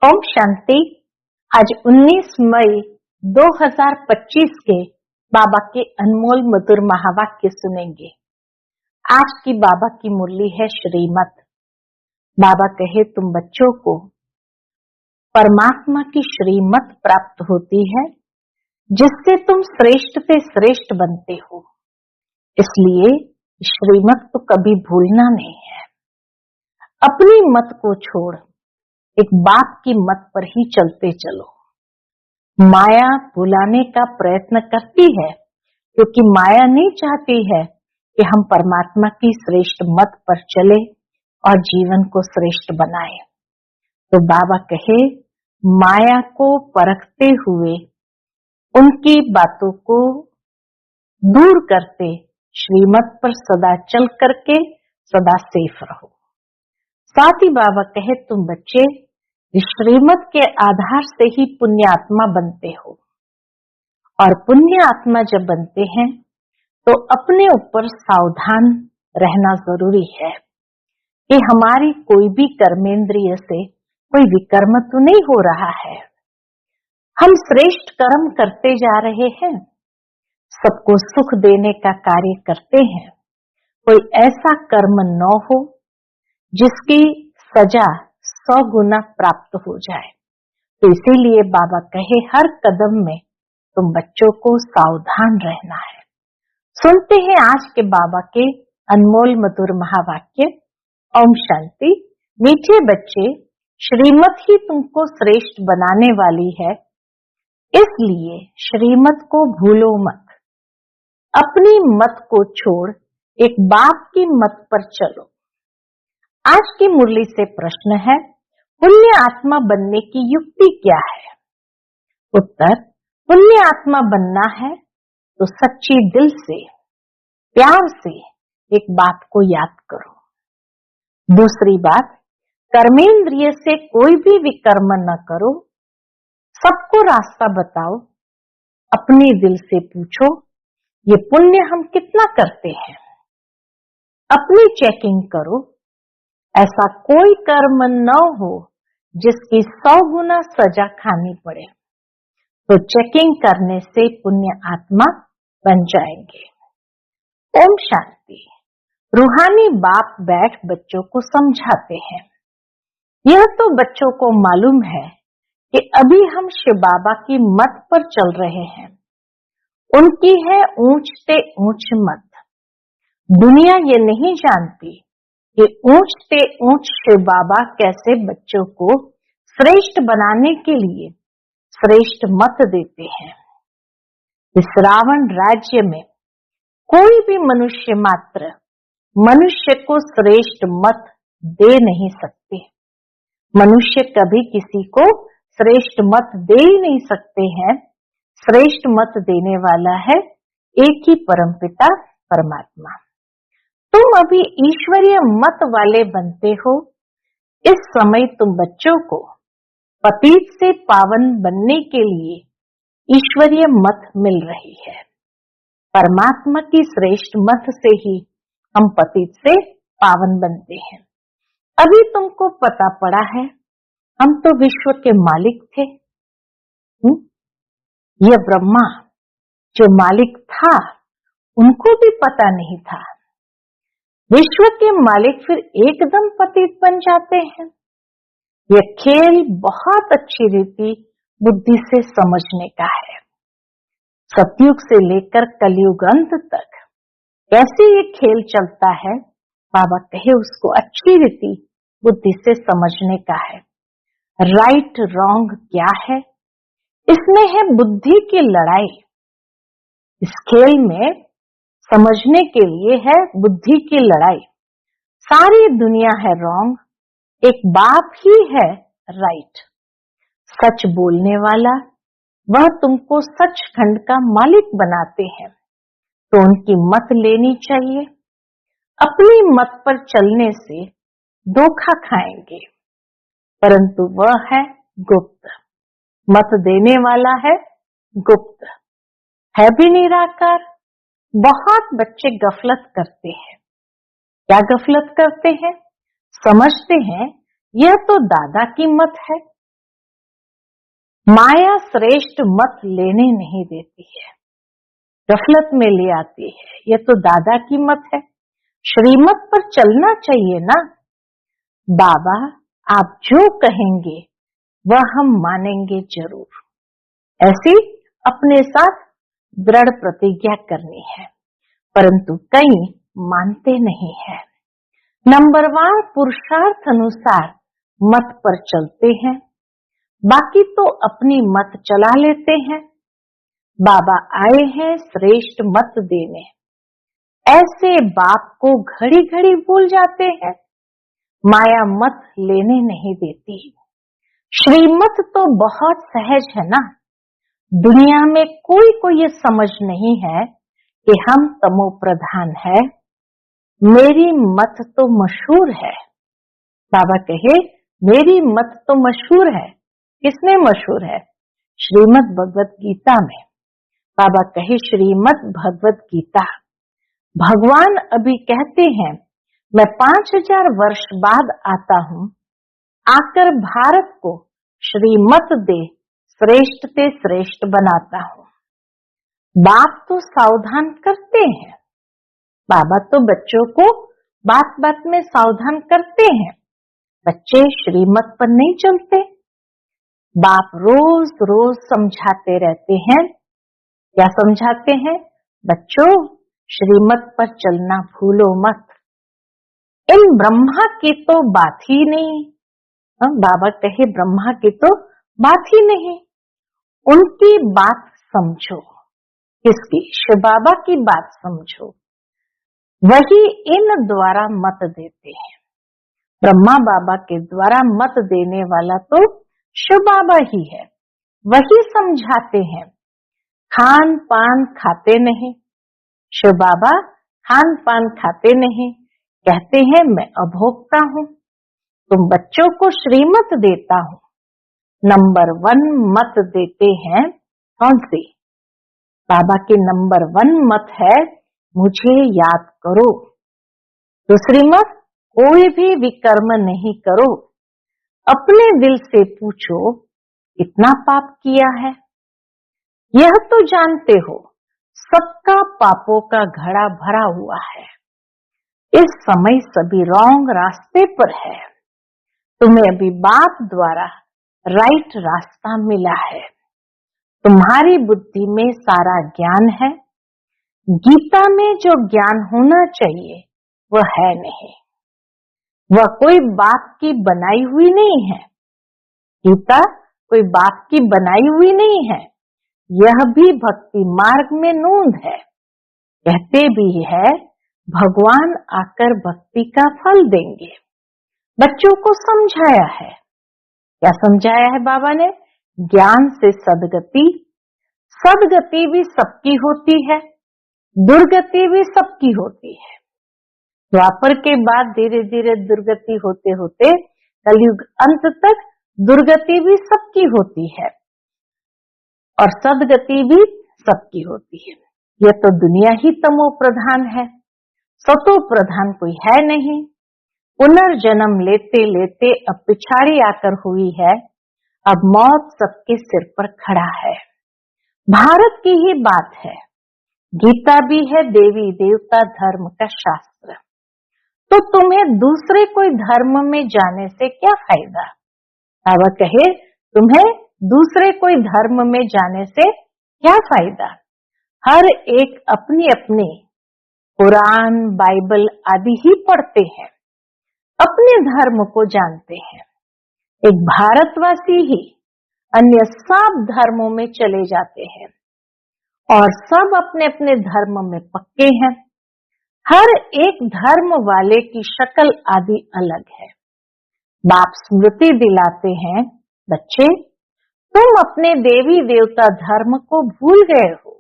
ओम शांति। आज 19 मई 2025 के बाबा के अनमोल मधुर महावाक्य सुनेंगे। आज की बाबा की मुरली है श्रीमत। बाबा कहे तुम बच्चों को परमात्मा की श्रीमत प्राप्त होती है जिससे तुम श्रेष्ठ से श्रेष्ठ बनते हो, इसलिए श्रीमत तो कभी भूलना नहीं है। अपनी मत को छोड़ एक बाप की मत पर ही चलते चलो। माया भुलाने का प्रयत्न करती है क्योंकि माया नहीं चाहती है कि हम परमात्मा की श्रेष्ठ मत पर चले और जीवन को श्रेष्ठ बनाए। तो बाबा कहे माया को परखते हुए उनकी बातों को दूर करते श्रीमत पर सदा चल करके सदा सेफ रहो। साथ ही बाबा कहे तुम बच्चे श्रीमत के आधार से ही पुण्य आत्मा बनते हो, और पुण्य आत्मा जब बनते हैं तो अपने ऊपर सावधान रहना जरूरी है कि हमारी कोई भी कर्मेंद्रिय से कोई विकर्म तो नहीं हो रहा है। हम श्रेष्ठ कर्म करते जा रहे हैं, सबको सुख देने का कार्य करते हैं। कोई ऐसा कर्म न हो जिसकी सजा 100 गुना प्राप्त हो जाए। तो इसीलिए बाबा कहे हर कदम में तुम बच्चों को सावधान रहना है। सुनते हैं आज के बाबा के अनमोल मधुर महावाक्य। ओम शांति। मीठे बच्चे, श्रीमत ही तुमको श्रेष्ठ बनाने वाली है, इसलिए श्रीमत को भूलो मत। अपनी मत को छोड़ एक बाप की मत पर चलो। आज की मुरली से प्रश्न है, पुण्य आत्मा बनने की युक्ति क्या है? उत्तर, पुण्य आत्मा बनना है तो सच्ची दिल से प्यार से एक बात को याद करो। दूसरी बात, कर्मेंद्रिय से कोई भी विकर्म न करो, सबको रास्ता बताओ। अपने दिल से पूछो ये पुण्य हम कितना करते हैं, अपनी चेकिंग करो। ऐसा कोई कर्म न हो जिसकी 100 गुना सजा खानी पड़े, तो चेकिंग करने से पुण्य आत्मा बन जाएंगे। ओम शांति। रूहानी बाप बैठ बच्चों को समझाते हैं। यह तो बच्चों को मालूम है कि अभी हम शिव बाबा की मत पर चल रहे हैं। उनकी है ऊंच से ऊंच मत। दुनिया ये नहीं जानती कि ऊंच से ऊंच शिव बाबा कैसे बच्चों को श्रेष्ठ बनाने के लिए श्रेष्ठ मत देते हैं। इस रावण राज्य में कोई भी मनुष्य मात्र मनुष्य को श्रेष्ठ मत दे नहीं सकते। मनुष्य कभी किसी को श्रेष्ठ मत दे ही नहीं सकते हैं। श्रेष्ठ मत देने वाला है एक ही परमपिता परमात्मा। तुम अभी ईश्वरीय मत वाले बनते हो। इस समय तुम बच्चों को पतित से पावन बनने के लिए ईश्वरीय मत मिल रही है। परमात्मा की श्रेष्ठ मत से ही हम पतित से पावन बनते हैं। अभी तुमको पता पड़ा है हम तो विश्व के मालिक थे। यह ब्रह्मा जो मालिक था उनको भी पता नहीं था। विश्व के मालिक फिर एकदम पतित बन जाते हैं। यह खेल बहुत अच्छी रीति बुद्धि से समझने का है। सतयुग से लेकर कलयुग अंत तक कैसे ये खेल चलता है, बाबा कहे उसको अच्छी रीति बुद्धि से समझने का है। राइट रॉन्ग क्या है, इसमें है बुद्धि की लड़ाई। इस खेल में समझने के लिए है बुद्धि की लड़ाई। सारी दुनिया है रॉन्ग, एक बाप ही है राइट। सच बोलने वाला, वह तुमको सचखंड का मालिक बनाते हैं, तो उनकी मत लेनी चाहिए। अपनी मत पर चलने से धोखा खाएंगे, परंतु वह है गुप्त। मत देने वाला है गुप्त, है भी निराकार। बहुत बच्चे गफलत करते हैं। क्या गफलत करते हैं? समझते हैं यह तो दादा की मत है, माया श्रेष्ठ मत लेने नहीं देती है, गफलत में ले आती है। ये तो दादा की मत है, श्रीमत पर चलना चाहिए ना। बाबा आप जो कहेंगे वह हम मानेंगे जरूर, ऐसी अपने साथ दृढ़ प्रतिज्ञा करनी है। परंतु कई मानते नहीं है, नंबरवार पुरुषार्थ अनुसार मत पर चलते हैं, बाकी तो अपनी मत चला लेते हैं। बाबा आए हैं श्रेष्ठ मत देने, ऐसे बाप को घड़ी घड़ी भूल जाते हैं। माया मत लेने नहीं देती, श्रीमत तो बहुत सहज है ना। दुनिया में कोई को ये समझ नहीं है कि हम तमो प्रधान है, मेरी मत तो मशहूर है। बाबा कहे मेरी मत तो मशहूर है। किसमें मशहूर है? श्रीमद् भगवत गीता में। बाबा कहे श्रीमद् भगवत गीता, भगवान अभी कहते हैं मैं 5000 वर्ष बाद आता हूं, आकर भारत को श्रीमत दे श्रेष्ठ से श्रेष्ठ बनाता हूं। बाप तो सावधान करते हैं, बाबा तो बच्चों को बात बात में सावधान करते हैं। बच्चे श्रीमत पर नहीं चलते, बाप रोज रोज समझाते रहते हैं। क्या समझाते हैं? बच्चों श्रीमत पर चलना भूलो मत। इन ब्रह्मा की तो बात ही नहीं। बाबा कहे ब्रह्मा की तो बात ही नहीं, उनकी बात समझो। किसकी? शिव बाबा की बात समझो। वही इन द्वारा मत देते हैं। ब्रह्मा बाबा के द्वारा मत देने वाला तो शिव बाबा ही है, वही समझाते हैं। खान पान खाते नहीं, शिव बाबा खान पान खाते नहीं, कहते हैं मैं अभोक्ता हूं। तुम बच्चों को श्रीमत देता हूं। नंबर 1 मत देते हैं कौन सी? बाबा की नंबर 1 मत है मुझे याद करो। दूसरी मत, कोई भी विकर्म नहीं करो। अपने दिल से पूछो कितना पाप किया है। यह तो जानते हो सबका पापों का घड़ा भरा हुआ है। इस समय सभी रॉन्ग रास्ते पर है। तुम्हें अभी बाप द्वारा राइट रास्ता मिला है। तुम्हारी बुद्धि में सारा ज्ञान है। गीता में जो ज्ञान होना चाहिए वह है नहीं, वह कोई बाप की बनाई हुई नहीं है। गीता कोई बाप की बनाई हुई नहीं है, यह भी भक्ति मार्ग में नोंद है। कहते भी है भगवान आकर भक्ति का फल देंगे। बच्चों को समझाया है। क्या समझाया है बाबा ने? ज्ञान से सदगति, सदगति भी सबकी होती है, दुर्गति भी सबकी होती है। द्वापर के बाद धीरे धीरे दुर्गति होते होते कलयुग अंत तक दुर्गति भी सबकी होती है और सदगति भी सबकी होती है। यह तो दुनिया ही तमो प्रधान है, सतो प्रधान कोई है नहीं। पुनर्जन्म लेते लेते अब पिछाड़ी आकर हुई है, अब मौत सबके सिर पर खड़ा है। भारत की ही बात है, गीता भी है देवी देवता धर्म का शास्त्र। तो तुम्हें दूसरे कोई धर्म में जाने से क्या फायदा? बाबा कहे तुम्हें दूसरे कोई धर्म में जाने से क्या फायदा? हर एक अपनी अपनी कुरान बाइबल आदि ही पढ़ते हैं, अपने धर्म को जानते हैं। एक भारतवासी ही अन्य सब धर्मों में चले जाते हैं और सब अपने अपने धर्म में पक्के हैं। हर एक धर्म वाले की शक्ल आदि अलग है। बाप स्मृति दिलाते हैं, बच्चे तुम अपने देवी देवता धर्म को भूल गए हो।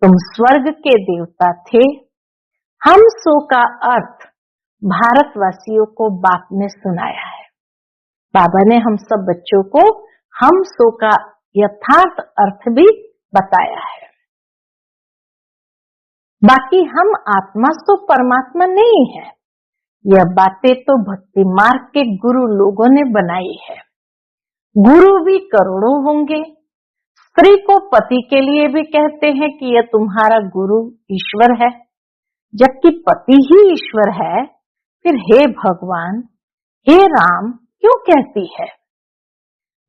तुम स्वर्ग के देवता थे। हम सो का अर्थ भारतवासियों को बाप ने सुनाया है। बाबा ने हम सब बच्चों को हम सो का यथार्थ अर्थ भी बताया है। बाकी हम आत्मा तो परमात्मा नहीं है, यह बातें तो भक्ति मार्ग के गुरु लोगों ने बनाई है। गुरु भी करोड़ों होंगे। स्त्री को पति के लिए भी कहते हैं कि यह तुम्हारा गुरु ईश्वर है, जबकि पति ही ईश्वर है। फिर हे भगवान, हे राम क्यों कहती है?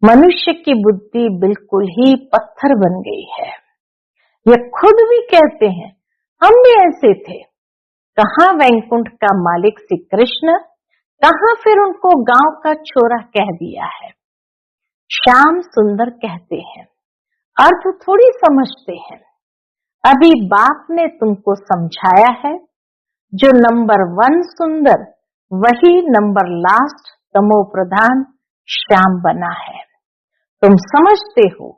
मनुष्य की बुद्धि बिल्कुल ही पत्थर बन गई है। यह खुद भी कहते हैं हम भी ऐसे थे। कहाँ वैकुंठ का मालिक श्री कृष्ण, कहाँ फिर उनको गांव का छोरा कह दिया है। श्याम सुंदर कहते हैं, अर्थ थोड़ी समझते हैं। अभी बाप ने तुमको समझाया है, जो नंबर 1 सुंदर वही नंबर लास्ट तमो प्रधान श्याम बना है। तुम समझते हो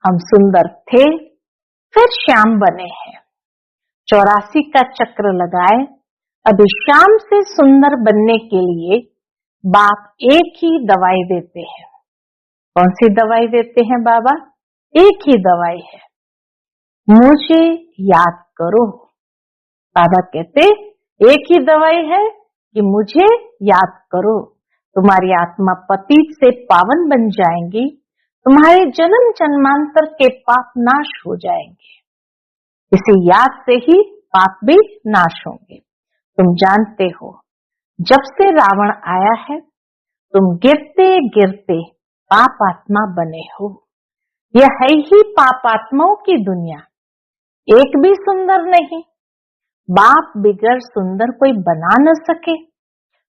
हम सुंदर थे फिर श्याम बने हैं। 84 का चक्र लगाए। अभी श्याम से सुंदर बनने के लिए बाप एक ही दवाई देते हैं। कौन सी दवाई देते हैं बाबा? एक ही दवाई है, मुझे याद करो। बाबा कहते एक ही दवाई है कि मुझे याद करो। तुम्हारी आत्मा पतित से पावन बन जाएंगी, तुम्हारे जन्म जन्मांतर के पाप नाश हो जाएंगे। इसी याद से ही पाप भी नाश होंगे। तुम जानते हो, जब से रावण आया है तुम गिरते गिरते पाप आत्मा बने हो। यह है ही पापात्माओं की दुनिया, एक भी सुंदर नहीं। बाप बिगड़ सुंदर कोई बना न सके।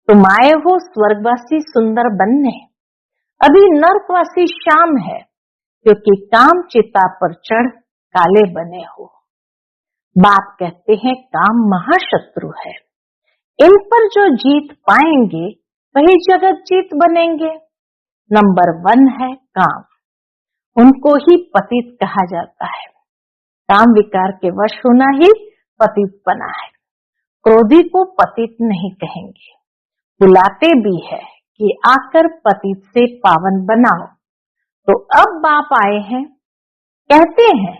तुम आए हो स्वर्गवासी सुंदर बनने, अभी नरकवासी श्याम है, क्योंकि काम चिता पर चढ़ काले बने हो। बाप कहते हैं काम महाशत्रु है, इन पर जो जीत पाएंगे वही जगत जीत बनेंगे। नंबर 1 है काम, उनको ही पतित कहा जाता है। काम विकार के वश होना ही पतित बना है। क्रोधी को पतित नहीं कहेंगे, बुलाते भी है कि आकर पतित से पावन बनाओ। तो अब बाप आए हैं, कहते हैं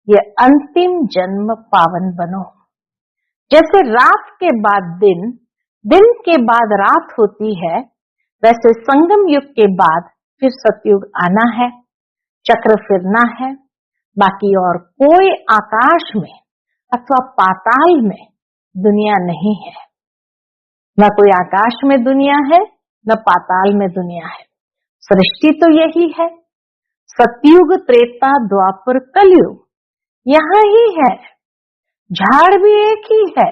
ये अंतिम जन्म पावन बनो। जैसे रात के बाद दिन, दिन के बाद रात होती है, वैसे संगम युग के बाद फिर सतयुग आना है, चक्र फिरना है। बाकी और कोई आकाश में अथवा पाताल में दुनिया नहीं है। न कोई आकाश में दुनिया है, न पाताल में दुनिया है। सृष्टि तो यही है, सतयुग त्रेता द्वापर कलयुग यहाँ ही है। झाड़ भी एक ही है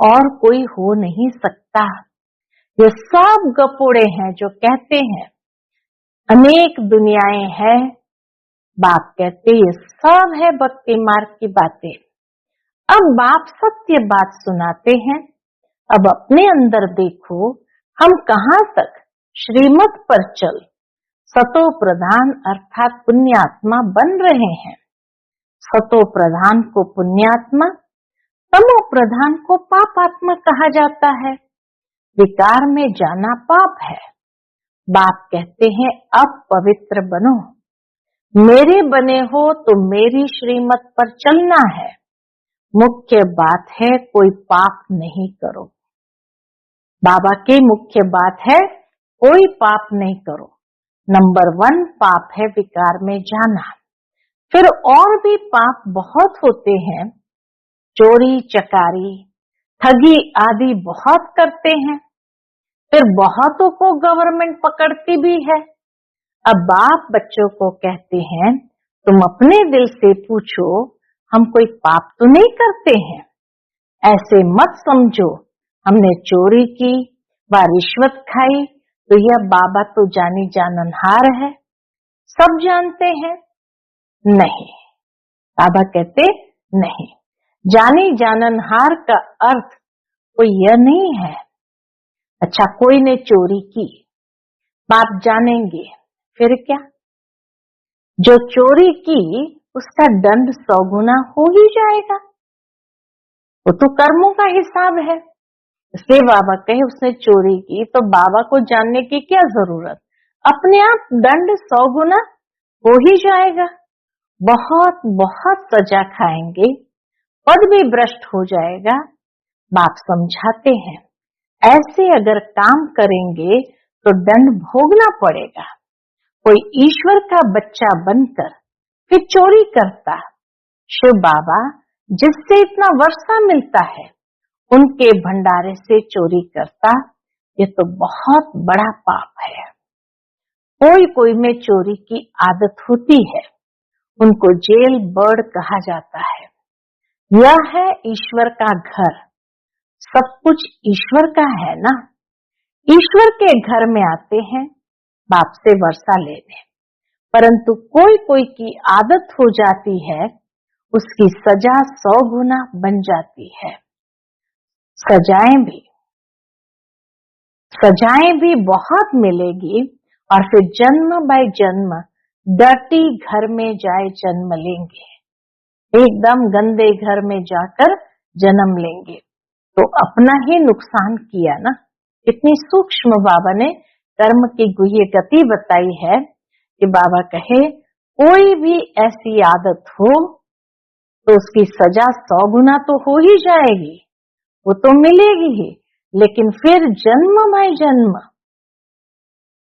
और कोई हो नहीं सकता। ये सब गपोड़े हैं जो कहते हैं अनेक दुनियाएं हैं। बाप कहते ये सब है भक्ति मार्ग की बातें। अब बाप सत्य बात सुनाते हैं। अब अपने अंदर देखो, हम कहाँ तक श्रीमत पर चल सतो प्रधान अर्थात पुण्यात्मा बन रहे हैं। सतो प्रधान को पुण्यात्मा, तमो प्रधान को पापात्मा कहा जाता है। विकार में जाना पाप है। बाप कहते हैं अब पवित्र बनो, मेरे बने हो तो मेरी श्रीमत पर चलना है। मुख्य बात है कोई पाप नहीं करो। बाबा की मुख्य बात है कोई पाप नहीं करो। नंबर 1 पाप है विकार में जाना। फिर और भी पाप बहुत होते हैं, चोरी चकारी ठगी आदि बहुत करते हैं। फिर बहुतों को गवर्नमेंट पकड़ती भी है। अब बाप बच्चों को कहते हैं तुम अपने दिल से पूछो हम कोई पाप तो नहीं करते हैं। ऐसे मत समझो हमने चोरी की व रिश्वत खाई तो यह बाबा तो जानी जाननहार है, सब जानते हैं। नहीं, बाबा कहते नहीं, जानी जाननहार का अर्थ कोई यह नहीं है। अच्छा कोई ने चोरी की, बाप जानेंगे, फिर क्या? जो चोरी की उसका दंड 100 गुना हो ही जाएगा। वो तो कर्मों का हिसाब है। इसलिए बाबा कहे उसने चोरी की तो बाबा को जानने की क्या जरूरत, अपने आप दंड 100 गुना हो ही जाएगा। बहुत बहुत सजा खाएंगे, पद भी भ्रष्ट हो जाएगा। बाप समझाते हैं ऐसे अगर काम करेंगे तो दंड भोगना पड़ेगा। कोई ईश्वर का बच्चा बनकर फिर चोरी करता, शिव बाबा जिससे इतना वर्षा मिलता है उनके भंडारे से चोरी करता, ये तो बहुत बड़ा पाप है। कोई कोई में चोरी की आदत होती है, उनको जेल बर्ड कहा जाता है। यह है ईश्वर का घर, सब कुछ ईश्वर का है ना। ईश्वर के घर में आते हैं बाप से वर्षा लेने, परंतु कोई कोई की आदत हो जाती है, उसकी सजा 100 गुना बन जाती है। सजाएं भी बहुत मिलेगी और फिर जन्म बाय जन्म डर्टी घर में जाए जन्म लेंगे, एकदम गंदे घर में जाकर जन्म लेंगे, तो अपना ही नुकसान किया ना। इतनी सूक्ष्म बाबा ने कर्म की गुह्य गति बताई है कि बाबा कहे कोई भी ऐसी आदत हो तो उसकी सजा 100 गुना तो हो ही जाएगी, वो तो मिलेगी ही, लेकिन फिर जन्म बाय जन्म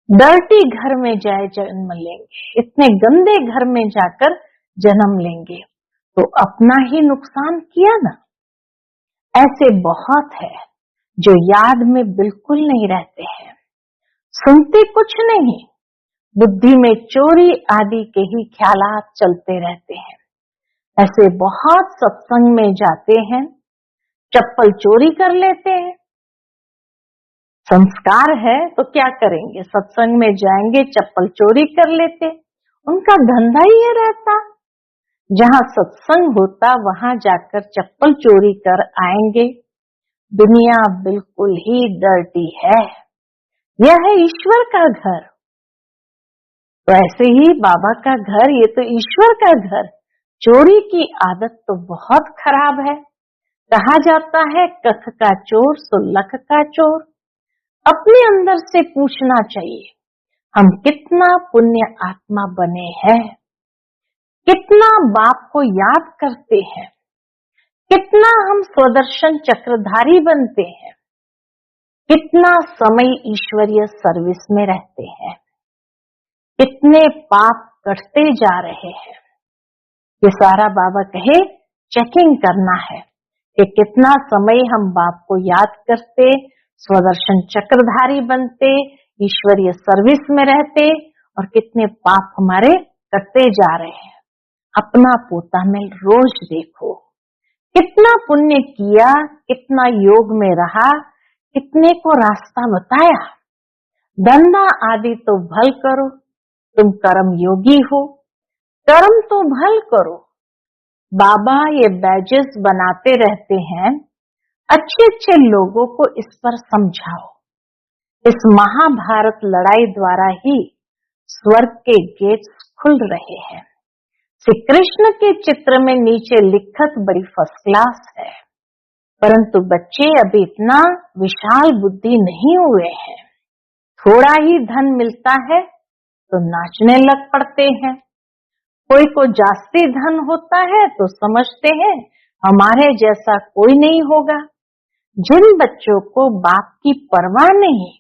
डर्टी घर में जाए जन्म लेंगे, इतने गंदे घर में जाकर जन्म लेंगे, तो अपना ही नुकसान किया ना। ऐसे बहुत है जो याद में बिल्कुल नहीं रहते हैं, सुनते कुछ नहीं, बुद्धि में चोरी आदि के ही ख्यालात चलते रहते हैं। ऐसे बहुत सत्संग में जाते हैं, चप्पल चोरी कर लेते हैं। संस्कार है तो क्या करेंगे, सत्संग में जाएंगे चप्पल चोरी कर लेते, उनका धंधा ही ये रहता। जहाँ सत्संग होता वहां जाकर चप्पल चोरी कर आएंगे। दुनिया बिल्कुल ही डर्टी है, यह है ईश्वर का घर। तो ऐसे ही बाबा का घर, ये तो ईश्वर का घर। चोरी की आदत तो बहुत खराब है। कहा जाता है कख का चोर सो लख का चोर। अपने अंदर से पूछना चाहिए हम कितना पुण्य आत्मा बने हैं, कितना बाप को याद करते हैं, कितना हम स्वदर्शन चक्रधारी बनते हैं, कितना समय ईश्वरीय सर्विस में रहते हैं, कितने पाप कटते जा रहे हैं। ये सारा बाबा कहे चेकिंग करना है कि कितना समय हम बाप को याद करते, स्वदर्शन चक्रधारी बनते, ईश्वरीय सर्विस में रहते, और कितने पाप हमारे कटते जा रहे हैं। अपना पोता में रोज देखो कितना पुण्य किया, कितना योग में रहा, कितने को रास्ता बताया। धंधा आदि तो भल करो, तुम कर्म योगी हो, कर्म तो भल करो। बाबा ये बैजेस बनाते रहते हैं, अच्छे अच्छे लोगों को इस पर समझाओ। इस महाभारत लड़ाई द्वारा ही स्वर्ग के गेट्स खुल रहे हैं। श्री कृष्ण के चित्र में नीचे लिखत बड़ी फर्स्ट क्लास है, परंतु बच्चे अभी इतना विशाल बुद्धि नहीं हुए हैं। थोड़ा ही धन मिलता है तो नाचने लग पड़ते हैं। कोई को जास्ती धन होता है तो समझते हैं हमारे जैसा कोई नहीं होगा। जिन बच्चों को बाप की परवाह नहीं,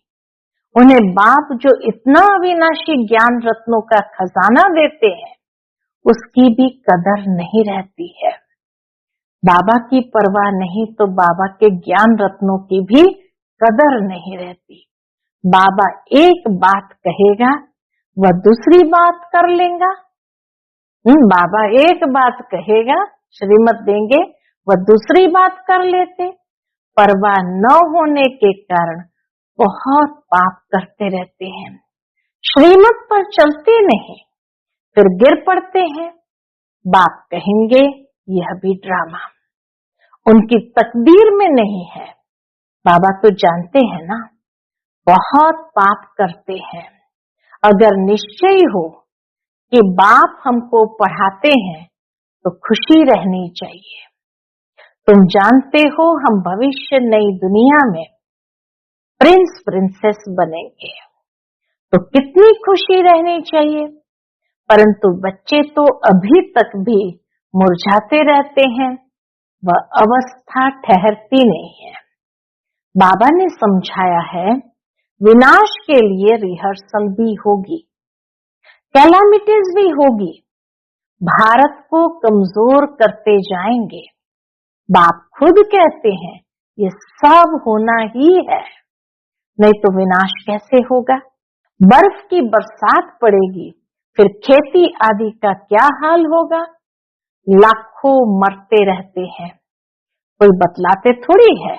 उन्हें बाप जो इतना अविनाशी ज्ञान रत्नों का खजाना देते हैं, उसकी भी कदर नहीं रहती है। बाबा की परवाह नहीं तो बाबा के ज्ञान रत्नों की भी कदर नहीं रहती। बाबा एक बात कहेगा वह दूसरी बात कर लेगा। बाबा एक बात कहेगा, श्रीमत देंगे, वह दूसरी बात कर लेते। परवाह न होने के कारण बहुत पाप करते रहते हैं, श्रीमत पर चलते नहीं, फिर गिर पड़ते हैं। बाप कहेंगे यह भी ड्रामा, उनकी तकदीर में नहीं है। बाबा तो जानते हैं ना, बहुत पाप करते हैं। अगर निश्चय हो कि बाप हमको पढ़ाते हैं तो खुशी रहनी चाहिए। तुम जानते हो हम भविष्य नई दुनिया में प्रिंस प्रिंसेस बनेंगे, तो कितनी खुशी रहनी चाहिए। परंतु बच्चे तो अभी तक भी मुरझाते रहते हैं, वह अवस्था ठहरती नहीं है। बाबा ने समझाया है विनाश के लिए रिहर्सल भी होगी। कैलामिटीज भी होगी, भारत को कमजोर करते जाएंगे। बाप खुद कहते हैं ये सब होना ही है, नहीं तो विनाश कैसे होगा। बर्फ की बरसात पड़ेगी, फिर खेती आदि का क्या हाल होगा। लाखों मरते रहते हैं, कोई बतलाते थोड़ी है।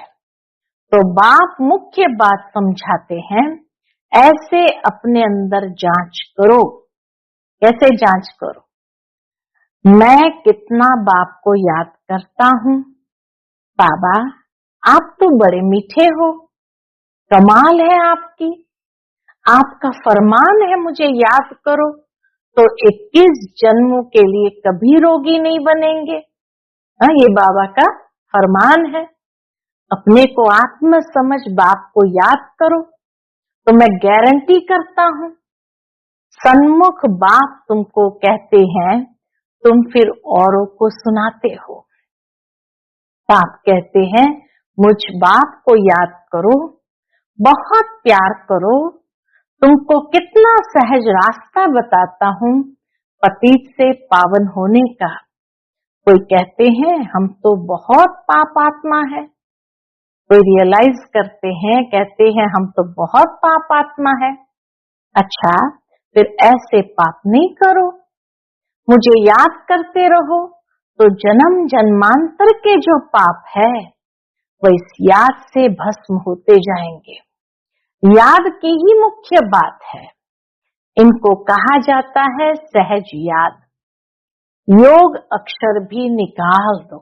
तो बाप मुख्य बात समझाते हैं, ऐसे अपने अंदर जांच करो। कैसे जांच करो? मैं कितना बाप को याद करता हूँ। बाबा आप तो बड़े मीठे हो, कमाल है आपकी, आपका फरमान है मुझे याद करो, तो 21 जन्मों के लिए कभी रोगी नहीं बनेंगे। ये बाबा का फरमान है। अपने को आत्म समझ बाप को याद करो, तो मैं गारंटी करता हूँ सन्मुख बाप तुमको कहते हैं, तुम फिर औरों को सुनाते हो। बाप कहते हैं मुझ बाप को याद करो, बहुत प्यार करो, तुमको कितना सहज रास्ता बताता हूँ पतित से पावन होने का। कोई कहते हैं हम तो बहुत पाप आत्मा है, कोई रियलाइज करते हैं, कहते हैं हम तो बहुत पाप आत्मा है। अच्छा फिर ऐसे पाप नहीं करो, मुझे याद करते रहो, तो जन्म जन्मांतर के जो पाप है वो इस याद से भस्म होते जाएंगे। याद की ही मुख्य बात है, इनको कहा जाता है सहज याद। योग अक्षर भी निकाल दो।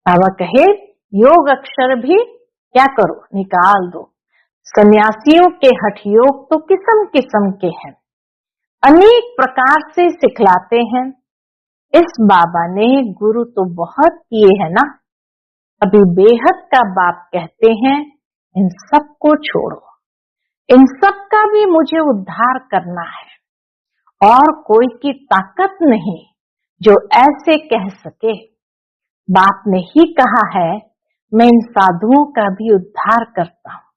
बाबा कहे योग अक्षर भी क्या करो, निकाल दो। सन्यासियों के हठ योग तो किस्म किस्म के हैं, अनेक प्रकार से सिखलाते हैं। इस बाबा ने गुरु तो बहुत किए हैं ना, अभी बेहद का बाप कहते हैं इन सब को छोड़ो, इन सब का भी मुझे उद्धार करना है, और कोई की ताकत नहीं जो ऐसे कह सके। बाप ने ही कहा है मैं इन साधुओं का भी उद्धार करता हूं,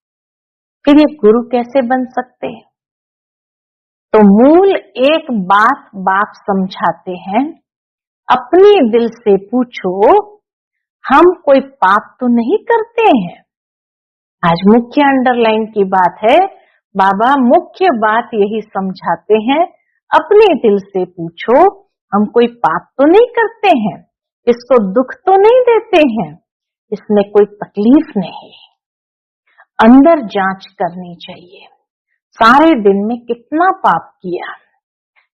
फिर ये गुरु कैसे बन सकते हैं। तो मूल एक बात बाप समझाते हैं, अपने दिल से पूछो हम कोई पाप तो नहीं करते हैं। आज मुख्य अंडरलाइन की बात है, बाबा मुख्य बात यही समझाते हैं, अपने दिल से पूछो हम कोई पाप तो नहीं करते हैं, इसको दुख तो नहीं देते हैं, इसमें कोई तकलीफ नहीं। अंदर जांच करनी चाहिए, सारे दिन में कितना पाप किया,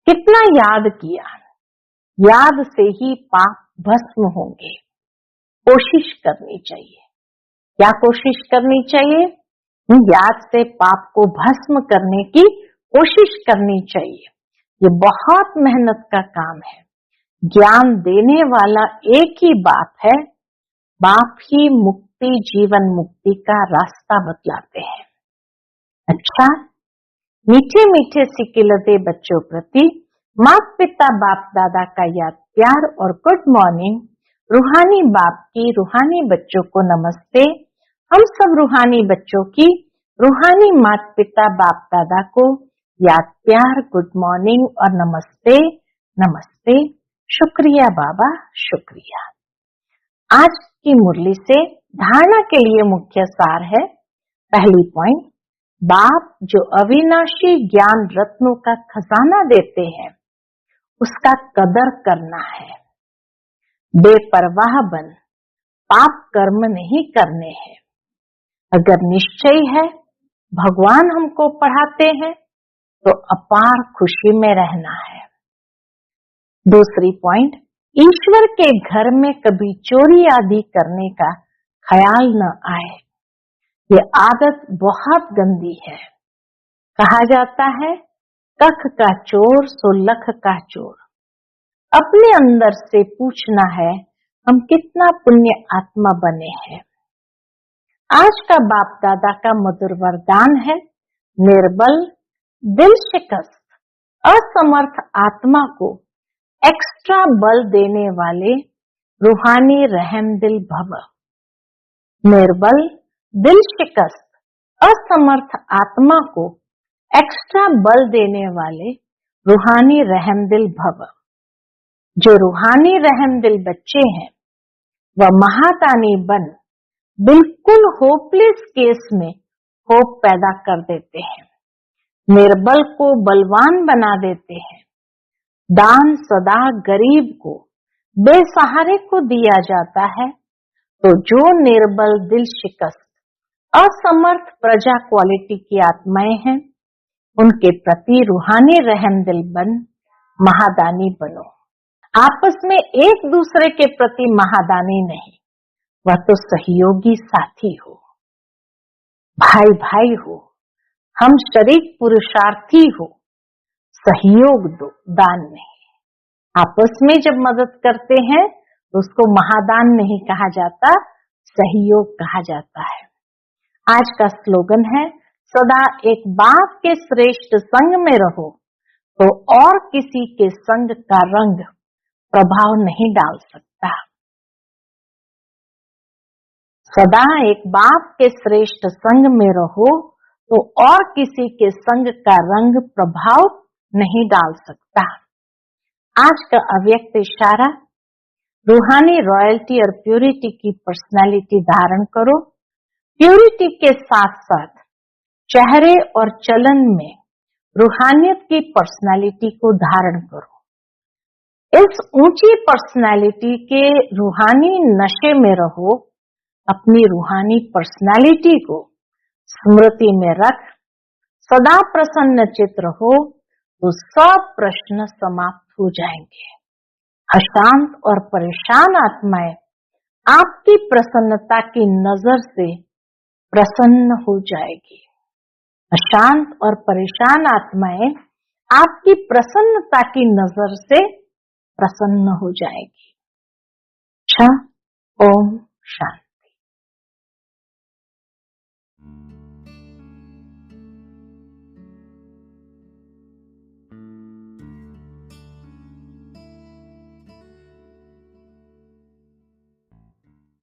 कितना याद किया। याद से ही पाप भस्म होंगे। कोशिश करनी चाहिए। क्या कोशिश करनी चाहिए? याद से पाप को भस्म करने की कोशिश करनी चाहिए। ये बहुत मेहनत का काम है। ज्ञान देने वाला एक ही बाप है, बाप ही मुक्ति जीवन मुक्ति का रास्ता बतलाते हैं। अच्छा, मीठे मीठे सिकिलते बच्चों प्रति माता पिता बाप दादा का याद प्यार और गुड मॉर्निंग। रूहानी बाप की रूहानी बच्चों को नमस्ते। हम सब रूहानी बच्चों की रूहानी माता पिता बाप दादा को याद प्यार गुड मॉर्निंग और नमस्ते नमस्ते। शुक्रिया बाबा, शुक्रिया। आज की मुरली से धारणा के लिए मुख्य सार है, पहली पॉइंट, बाप जो अविनाशी ज्ञान रत्नों का खजाना देते हैं उसका कदर करना है। बेपरवाह बन पाप कर्म नहीं करने हैं। अगर निश्चय है भगवान हमको पढ़ाते हैं तो अपार खुशी में रहना है। दूसरी पॉइंट, ईश्वर के घर में कभी चोरी आदि करने का ख्याल न आए, ये आदत बहुत गंदी है। कहा जाता है कख का चोर सो लख का चोर। अपने अंदर से पूछना है हम कितना पुण्य आत्मा बने हैं। आज का बाप दादा का मधुर वरदान है, निर्बल दिल शिकस्त असमर्थ आत्मा को एक्स्ट्रा बल देने वाले रूहानी रहम दिल भव। निर्बल दिल शिकस्त असमर्थ आत्मा को एक्स्ट्रा बल देने वाले रूहानी रहमदिल भव। जो रूहानी रहमदिल बच्चे हैं वह महादानी बन बिल्कुल होपलेस केस में होप पैदा कर देते हैं, निर्बल को बलवान बना देते हैं। दान सदा गरीब को, बेसहारे को दिया जाता है, तो जो निर्बल, दिल शिकस्त, असमर्थ प्रजा क्वालिटी की आत्माएं हैं, उनके प्रति रूहानी रहमदिल बन महादानी बनो। आपस में एक दूसरे के प्रति महादानी नहीं, वह तो सहयोगी साथी हो, भाई भाई हो, हम शरीक पुरुषार्थी हो, सहयोग दो, दान नहीं। आपस में जब मदद करते हैं तो उसको महादान नहीं कहा जाता, सहयोग कहा जाता है। आज का स्लोगन है, सदा एक बाप के श्रेष्ठ संग में रहो तो और किसी के संग का रंग प्रभाव नहीं डाल सकता। सदा एक बाप के श्रेष्ठ संग में रहो तो और किसी के संग का रंग प्रभाव नहीं डाल सकता। आज का अव्यक्त इशारा, रूहानी रॉयल्टी और प्यूरिटी की पर्सनालिटी धारण करो। प्यूरिटी के साथ साथ चेहरे और चलन में रूहानियत की पर्सनालिटी को धारण करो। इस ऊंची पर्सनालिटी के रूहानी नशे में रहो। अपनी रूहानी पर्सनालिटी को स्मृति में रख सदा प्रसन्न चित्त रहो तो सब प्रश्न समाप्त हो जाएंगे। अशांत और परेशान आत्माएं आपकी प्रसन्नता की नजर से प्रसन्न हो जाएगी। अशांत और परेशान आत्माएं आपकी प्रसन्नता की नजर से प्रसन्न हो जाएगी। ओम शांति।